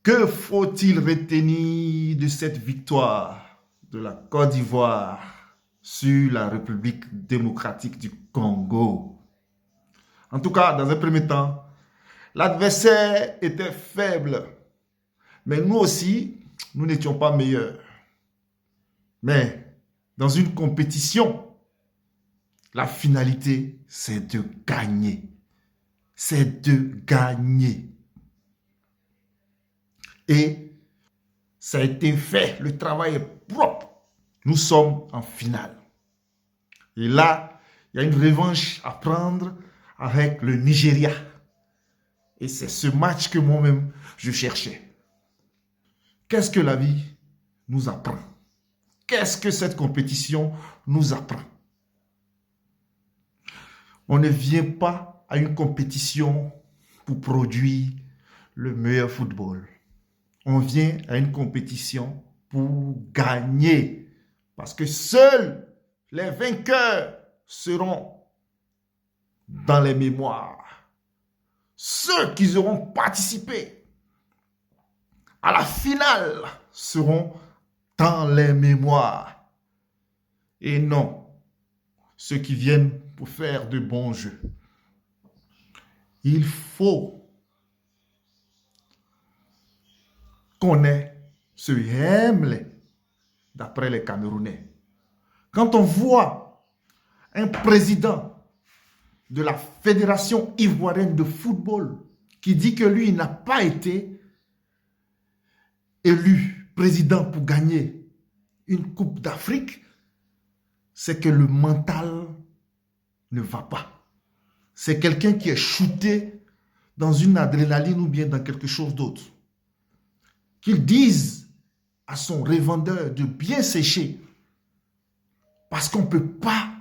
Que faut-il retenir de cette victoire de la Côte d'Ivoire sur la République démocratique du Congo? En tout cas, dans un premier temps, l'adversaire était faible. Mais nous aussi, nous n'étions pas meilleurs. Mais dans une compétition, la finalité, c'est de gagner. C'est de gagner. Et ça a été fait. Le travail est propre. Nous sommes en finale. Et là, il y a une revanche à prendre avec le Nigeria. Et c'est ce match que moi-même, je cherchais. Qu'est-ce que la vie nous apprend? Qu'est-ce que cette compétition nous apprend? On ne vient pas à une compétition pour produire le meilleur football. On vient à une compétition pour gagner. Parce que seuls les vainqueurs seront dans les mémoires. Ceux qui auront participé à la finale seront dans les mémoires. Et non, ceux qui viennent pour faire de bons jeux. Il faut qu'on ait ce Hemley d'après les Camerounais. Quand on voit un président de la Fédération ivoirienne de football qui dit que lui, il n'a pas été élu président pour gagner une Coupe d'Afrique, c'est que le mental ne va pas. C'est quelqu'un qui est shooté dans une adrénaline ou bien dans quelque chose d'autre. Qu'il dise à son revendeur de bien sécher parce qu'on ne peut pas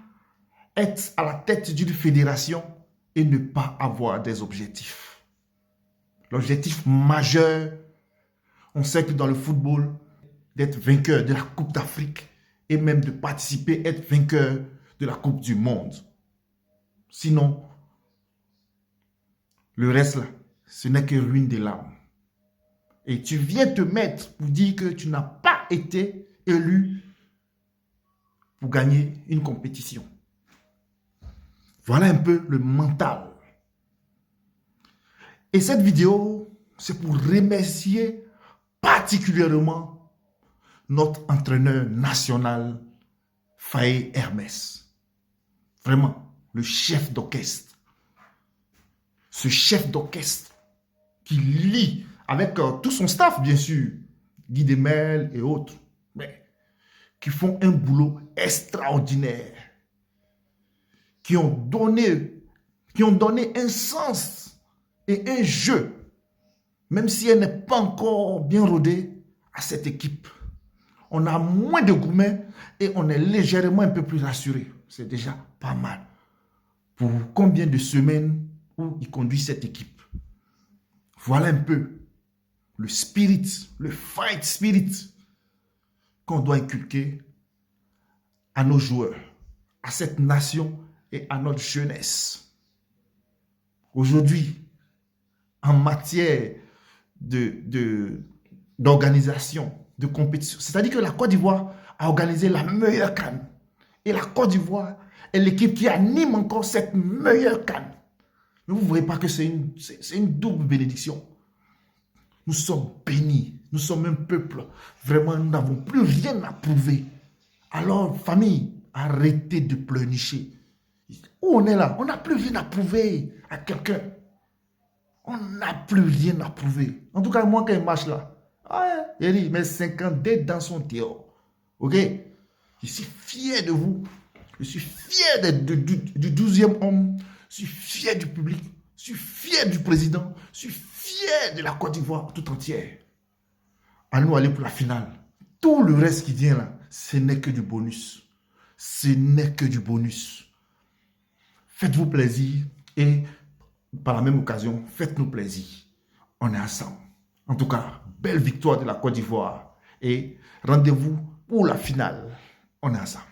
être à la tête d'une fédération et ne pas avoir des objectifs. L'objectif majeur, on sait que dans le football, d'être vainqueur de la Coupe d'Afrique et même de participer, être vainqueur de la Coupe du Monde. Sinon, le reste là, ce n'est que ruine des larmes. Et tu viens te mettre pour dire que tu n'as pas été élu pour gagner une compétition. Voilà un peu le mental. Et cette vidéo, c'est pour remercier particulièrement notre entraîneur national, Faye Hermès. Vraiment, le chef d'orchestre. Ce chef d'orchestre qui lit avec tout son staff, bien sûr, Guy Demel et autres, mais qui font un boulot extraordinaire, qui ont donné un sens et un jeu, même si elle n'est pas encore bien rodée, à cette équipe. On a moins de gourmets et on est légèrement un peu plus rassuré. C'est déjà pas mal. Pour combien de semaines où il conduit cette équipe? Voilà un peu le spirit, le fight spirit qu'on doit inculquer à nos joueurs, à cette nation et à notre jeunesse. Aujourd'hui, en matière d'organisation, de compétition, c'est-à-dire que la Côte d'Ivoire a organisé la meilleure CAN. Et la Côte d'Ivoire est l'équipe qui anime encore cette meilleure CAN. Mais vous ne voyez pas que c'est une double bénédiction. Nous sommes bénis. Nous sommes un peuple. Vraiment, nous n'avons plus rien à prouver. Alors, famille, arrêtez de pleurnicher. Où on est là? On n'a plus rien à prouver à quelqu'un. On n'a plus rien à prouver. En tout cas, moi, quand il marche là, il dit, mais 52 dans son théo. Ok? Je suis fier de vous. Je suis fier du 12e homme. Je suis fier du public. Je suis fier du président. Je suis fier de la Côte d'Ivoire tout entière. À nous aller pour la finale. Tout le reste qui vient là, ce n'est que du bonus. Ce n'est que du bonus. Faites-vous plaisir et par la même occasion, faites-nous plaisir. On est ensemble. En tout cas, belle victoire de la Côte d'Ivoire et rendez-vous pour la finale. On est ensemble.